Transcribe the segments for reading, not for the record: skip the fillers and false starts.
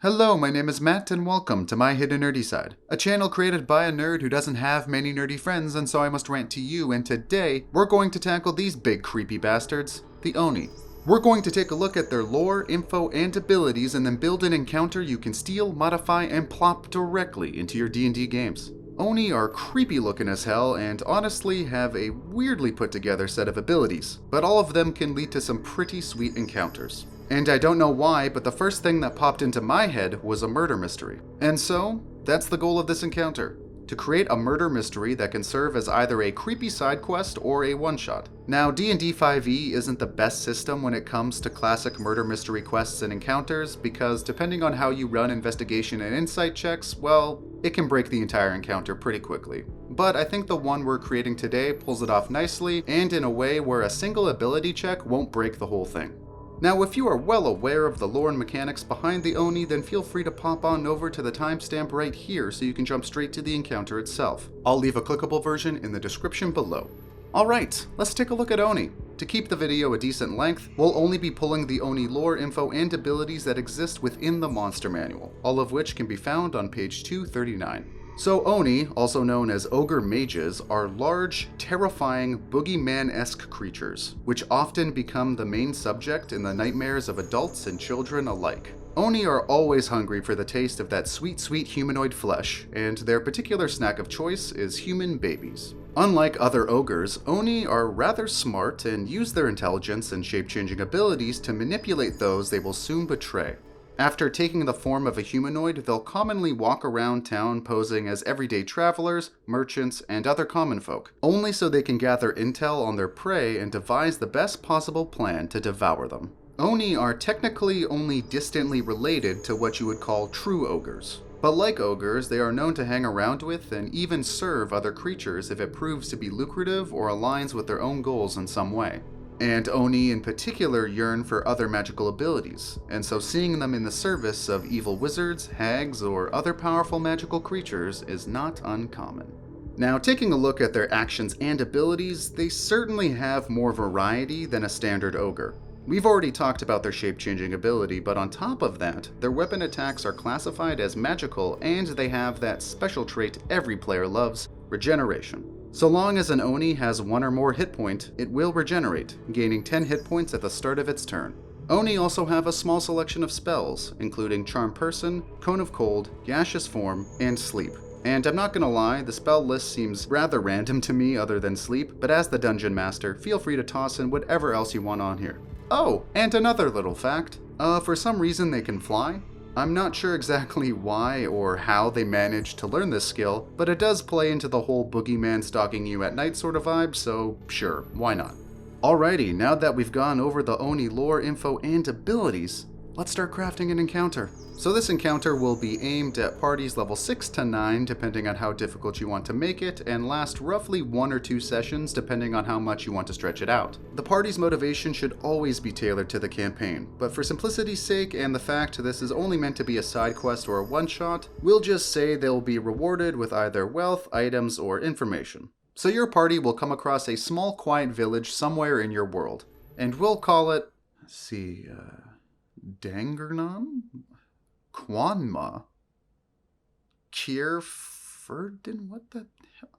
Hello, my name is Matt and welcome to My Hidden Nerdy Side, a channel created by a nerd who doesn't have many nerdy friends and so I must rant to you, and today we're going to tackle these big creepy bastards, the Oni. We're going to take a look at their lore, info, and abilities and then build an encounter you can steal, modify, and plop directly into your D&D games. Oni are creepy looking as hell and honestly have a weirdly put together set of abilities, but all of them can lead to some pretty sweet encounters. And I don't know why, but the first thing that popped into my head was a murder mystery. And so, that's the goal of this encounter. To create a murder mystery that can serve as either a creepy side quest or a one-shot. Now, D&D 5e isn't the best system when it comes to classic murder mystery quests and encounters, because depending on how you run investigation and insight checks, well, it can break the entire encounter pretty quickly. But I think the one we're creating today pulls it off nicely, and in a way where a single ability check won't break the whole thing. Now, if you are well aware of the lore and mechanics behind the Oni, then feel free to pop on over to the timestamp right here so you can jump straight to the encounter itself. I'll leave a clickable version in the description below. Alright, let's take a look at Oni. To keep the video a decent length, we'll only be pulling the Oni lore, info, and abilities that exist within the monster manual, all of which can be found on page 239. So Oni, also known as ogre mages, are large, terrifying, boogeyman-esque creatures, which often become the main subject in the nightmares of adults and children alike. Oni are always hungry for the taste of that sweet, sweet humanoid flesh, and their particular snack of choice is human babies. Unlike other ogres, Oni are rather smart and use their intelligence and shape-changing abilities to manipulate those they will soon betray. After taking the form of a humanoid, they'll commonly walk around town posing as everyday travelers, merchants, and other common folk, only so they can gather intel on their prey and devise the best possible plan to devour them. Oni are technically only distantly related to what you would call true ogres. But like ogres, they are known to hang around with and even serve other creatures if it proves to be lucrative or aligns with their own goals in some way. And Oni in particular yearn for other magical abilities, and so seeing them in the service of evil wizards, hags, or other powerful magical creatures is not uncommon. Now, taking a look at their actions and abilities, they certainly have more variety than a standard ogre. We've already talked about their shape-changing ability, but on top of that, their weapon attacks are classified as magical, and they have that special trait every player loves, regeneration. So long as an Oni has one or more hit point, it will regenerate, gaining 10 hit points at the start of its turn. Oni also have a small selection of spells, including Charm Person, Cone of Cold, Gaseous Form, and Sleep. And I'm not gonna lie, the spell list seems rather random to me other than Sleep, but as the Dungeon Master, feel free to toss in whatever else you want on here. Oh, and another little fact. For some reason they can fly. I'm not sure exactly why or how they managed to learn this skill, but it does play into the whole boogeyman stalking you at night sort of vibe, so sure, why not? Alrighty, now that we've gone over the Oni lore, info, and abilities, let's start crafting an encounter. So this encounter will be aimed at parties level 6 to 9, depending on how difficult you want to make it, and last roughly 1 or 2 sessions depending on how much you want to stretch it out. The party's motivation should always be tailored to the campaign, but for simplicity's sake and the fact this is only meant to be a side quest or a one-shot, we'll just say they'll be rewarded with either wealth, items, or information. So your party will come across a small quiet village somewhere in your world, and we'll call it, Dangernon? Quanma? Kierferdin? What the hell?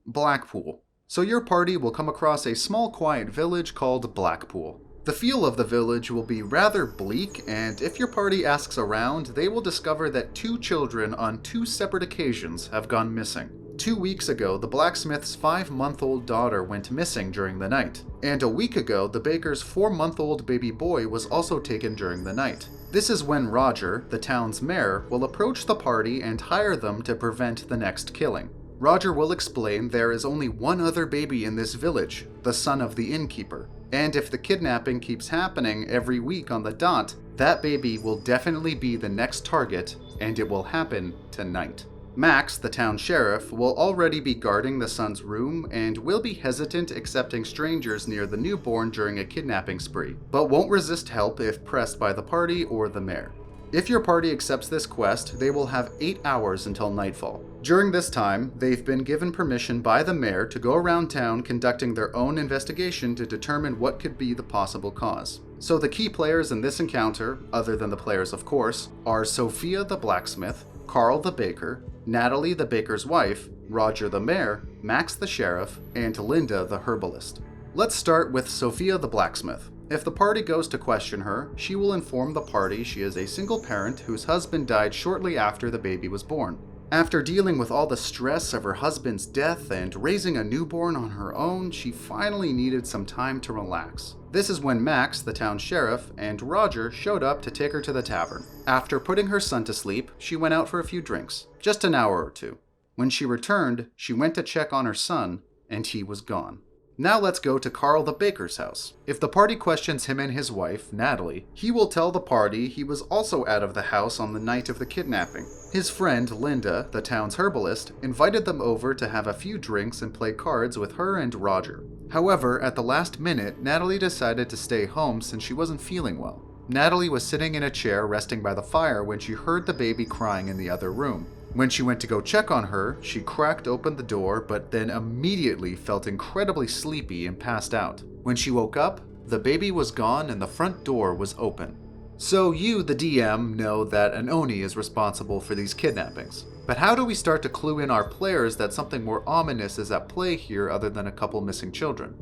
Blackpool. So your party will come across a small quiet village called Blackpool. The feel of the village will be rather bleak, and if your party asks around, they will discover that 2 children on 2 separate occasions have gone missing. 2 weeks ago, the blacksmith's 5-month-old daughter went missing during the night, and a week ago, the baker's 4-month-old baby boy was also taken during the night. This is when Roger, the town's mayor, will approach the party and hire them to prevent the next killing. Roger will explain there is only one other baby in this village, the son of the innkeeper, and if the kidnapping keeps happening every week on the dot, that baby will definitely be the next target, and it will happen tonight. Max, the town sheriff, will already be guarding the son's room and will be hesitant accepting strangers near the newborn during a kidnapping spree, but won't resist help if pressed by the party or the mayor. If your party accepts this quest, they will have 8 hours until nightfall. During this time, they've been given permission by the mayor to go around town conducting their own investigation to determine what could be the possible cause. So the key players in this encounter, other than the players of course, are Sophia the blacksmith, Carl the baker, Natalie the baker's wife, Roger the mayor, Max the sheriff, and Linda the herbalist. Let's start with Sophia the blacksmith. If the party goes to question her, she will inform the party she is a single parent whose husband died shortly after the baby was born. After dealing with all the stress of her husband's death and raising a newborn on her own, she finally needed some time to relax. This is when Max, the town sheriff, and Roger showed up to take her to the tavern. After putting her son to sleep, she went out for a few drinks, just an hour or two. When she returned, she went to check on her son, and he was gone. Now let's go to Carl the baker's house. If the party questions him and his wife, Natalie, he will tell the party he was also out of the house on the night of the kidnapping. His friend, Linda, the town's herbalist, invited them over to have a few drinks and play cards with her and Roger. However, at the last minute, Natalie decided to stay home since she wasn't feeling well. Natalie was sitting in a chair resting by the fire when she heard the baby crying in the other room. When she went to go check on her, she cracked open the door but then immediately felt incredibly sleepy and passed out. When she woke up, the baby was gone and the front door was open. So you, the DM, know that an Oni is responsible for these kidnappings. But how do we start to clue in our players that something more ominous is at play here other than a couple missing children?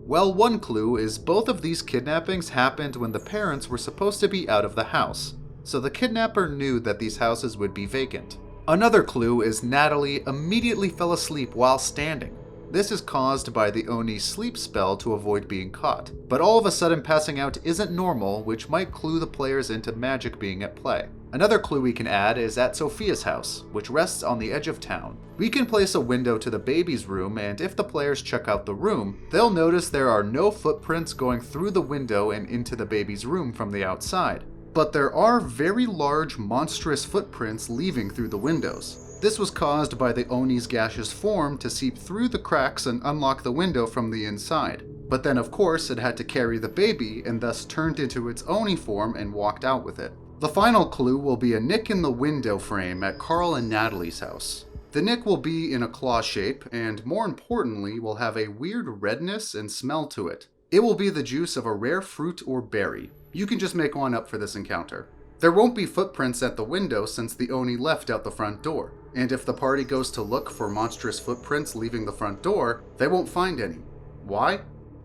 Well, one clue is both of these kidnappings happened when the parents were supposed to be out of the house, so the kidnapper knew that these houses would be vacant. Another clue is Natalie immediately fell asleep while standing. This is caused by the Oni's sleep spell to avoid being caught, but all of a sudden passing out isn't normal, which might clue the players into magic being at play. Another clue we can add is at Sophia's house, which rests on the edge of town. We can place a window to the baby's room, and if the players check out the room, they'll notice there are no footprints going through the window and into the baby's room from the outside. But there are very large, monstrous footprints leaving through the windows. This was caused by the Oni's gaseous form to seep through the cracks and unlock the window from the inside. But then of course it had to carry the baby and thus turned into its Oni form and walked out with it. The final clue will be a nick in the window frame at Carl and Natalie's house. The nick will be in a claw shape and, more importantly, will have a weird redness and smell to it. It will be the juice of a rare fruit or berry. You can just make one up for this encounter. There won't be footprints at the window since the Oni left out the front door, and if the party goes to look for monstrous footprints leaving the front door, they won't find any. Why?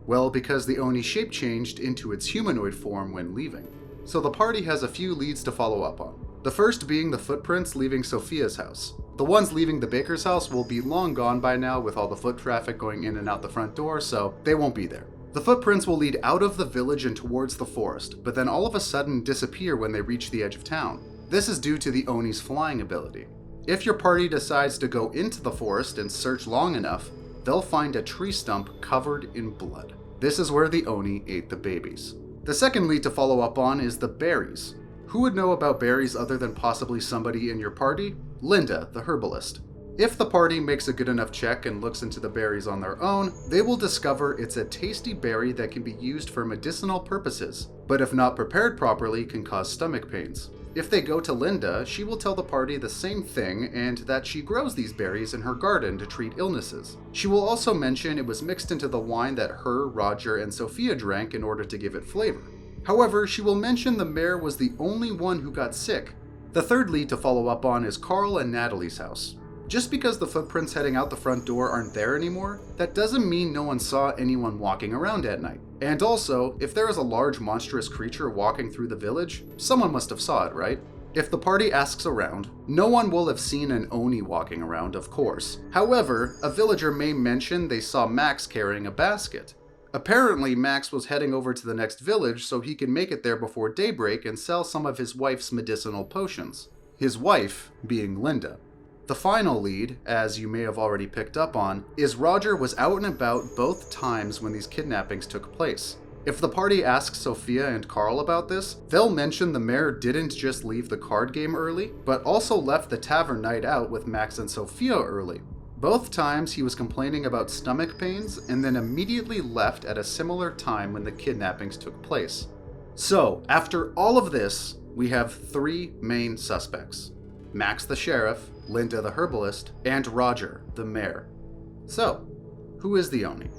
Well, because the Oni shape changed into its humanoid form when leaving. So the party has a few leads to follow up on. The first being the footprints leaving Sophia's house. The ones leaving the baker's house will be long gone by now with all the foot traffic going in and out the front door, so they won't be there. The footprints will lead out of the village and towards the forest, but then all of a sudden disappear when they reach the edge of town. This is due to the Oni's flying ability. If your party decides to go into the forest and search long enough, they'll find a tree stump covered in blood. This is where the Oni ate the babies. The second lead to follow up on is the berries. Who would know about berries other than possibly somebody in your party? Linda, the herbalist. If the party makes a good enough check and looks into the berries on their own, they will discover it's a tasty berry that can be used for medicinal purposes, but if not prepared properly can cause stomach pains. If they go to Linda, she will tell the party the same thing and that she grows these berries in her garden to treat illnesses. She will also mention it was mixed into the wine that her, Roger, and Sophia drank in order to give it flavor. However, she will mention the mayor was the only one who got sick. The third lead to follow up on is Carl and Natalie's house. Just because the footprints heading out the front door aren't there anymore, that doesn't mean no one saw anyone walking around at night. And also, if there is a large monstrous creature walking through the village, someone must have saw it, right? If the party asks around, no one will have seen an Oni walking around, of course. However, a villager may mention they saw Max carrying a basket. Apparently, Max was heading over to the next village so he can make it there before daybreak and sell some of his wife's medicinal potions. His wife being Linda. The final lead, as you may have already picked up on, is Roger was out and about both times when these kidnappings took place. If the party asks Sophia and Carl about this, they'll mention the mayor didn't just leave the card game early, but also left the tavern night out with Max and Sophia early. Both times he was complaining about stomach pains and then immediately left at a similar time when the kidnappings took place. So, after all of this, we have three main suspects: Max the sheriff, Linda the herbalist, and Roger the mayor. So, who is the Oni?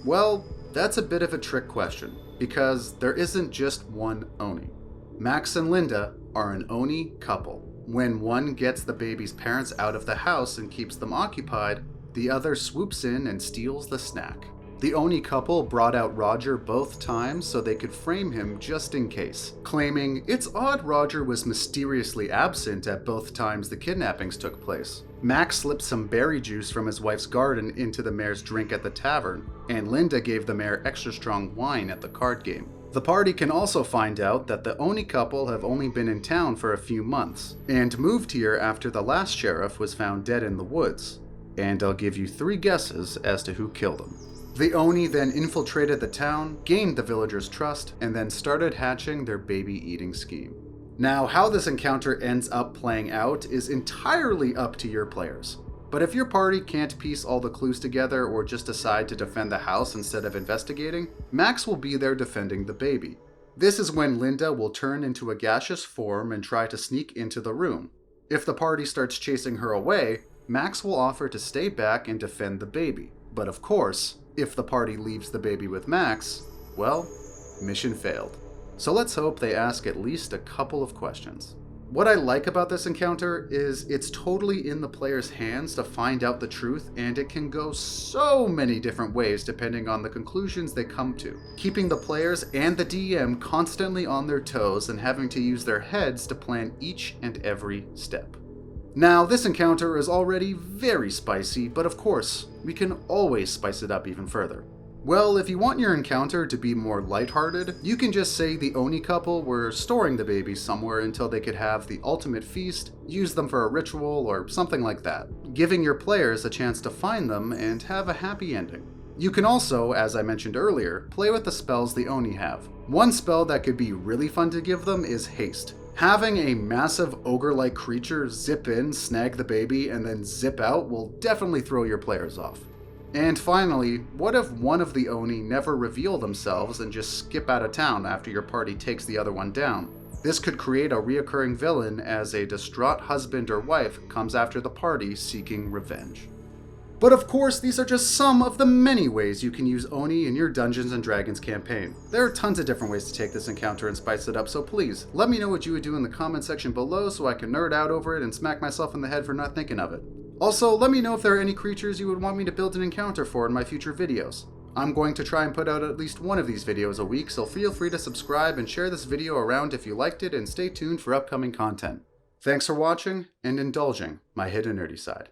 Well, that's a bit of a trick question, because there isn't just one Oni. Max and Linda are an Oni couple. When one gets the baby's parents out of the house and keeps them occupied, the other swoops in and steals the snack. The Oni couple brought out Roger both times so they could frame him just in case, claiming it's odd Roger was mysteriously absent at both times the kidnappings took place. Max slipped some berry juice from his wife's garden into the mayor's drink at the tavern, and Linda gave the mayor extra strong wine at the card game. The party can also find out that the Oni couple have only been in town for a few months, and moved here after the last sheriff was found dead in the woods. And I'll give you 3 guesses as to who killed him. The Oni then infiltrated the town, gained the villagers' trust, and then started hatching their baby-eating scheme. Now, how this encounter ends up playing out is entirely up to your players. But if your party can't piece all the clues together or just decide to defend the house instead of investigating, Max will be there defending the baby. This is when Linda will turn into a gaseous form and try to sneak into the room. If the party starts chasing her away, Max will offer to stay back and defend the baby. But of course, if the party leaves the baby with Max, well, mission failed. So let's hope they ask at least a couple of questions. What I like about this encounter is it's totally in the player's hands to find out the truth, and it can go so many different ways depending on the conclusions they come to, keeping the players and the DM constantly on their toes and having to use their heads to plan each and every step. Now, this encounter is already very spicy, but of course, we can always spice it up even further. Well, if you want your encounter to be more lighthearted, you can just say the Oni couple were storing the babies somewhere until they could have the ultimate feast, use them for a ritual, or something like that, giving your players a chance to find them and have a happy ending. You can also, as I mentioned earlier, play with the spells the Oni have. One spell that could be really fun to give them is Haste. Having a massive ogre-like creature zip in, snag the baby, and then zip out will definitely throw your players off. And finally, what if one of the Oni never reveal themselves and just skip out of town after your party takes the other one down? This could create a reoccurring villain as a distraught husband or wife comes after the party seeking revenge. But of course, these are just some of the many ways you can use Oni in your Dungeons & Dragons campaign. There are tons of different ways to take this encounter and spice it up, so please, let me know what you would do in the comment section below so I can nerd out over it and smack myself in the head for not thinking of it. Also, let me know if there are any creatures you would want me to build an encounter for in my future videos. I'm going to try and put out at least one of these videos a week, so feel free to subscribe and share this video around if you liked it, and stay tuned for upcoming content. Thanks for watching and indulging my hidden nerdy side.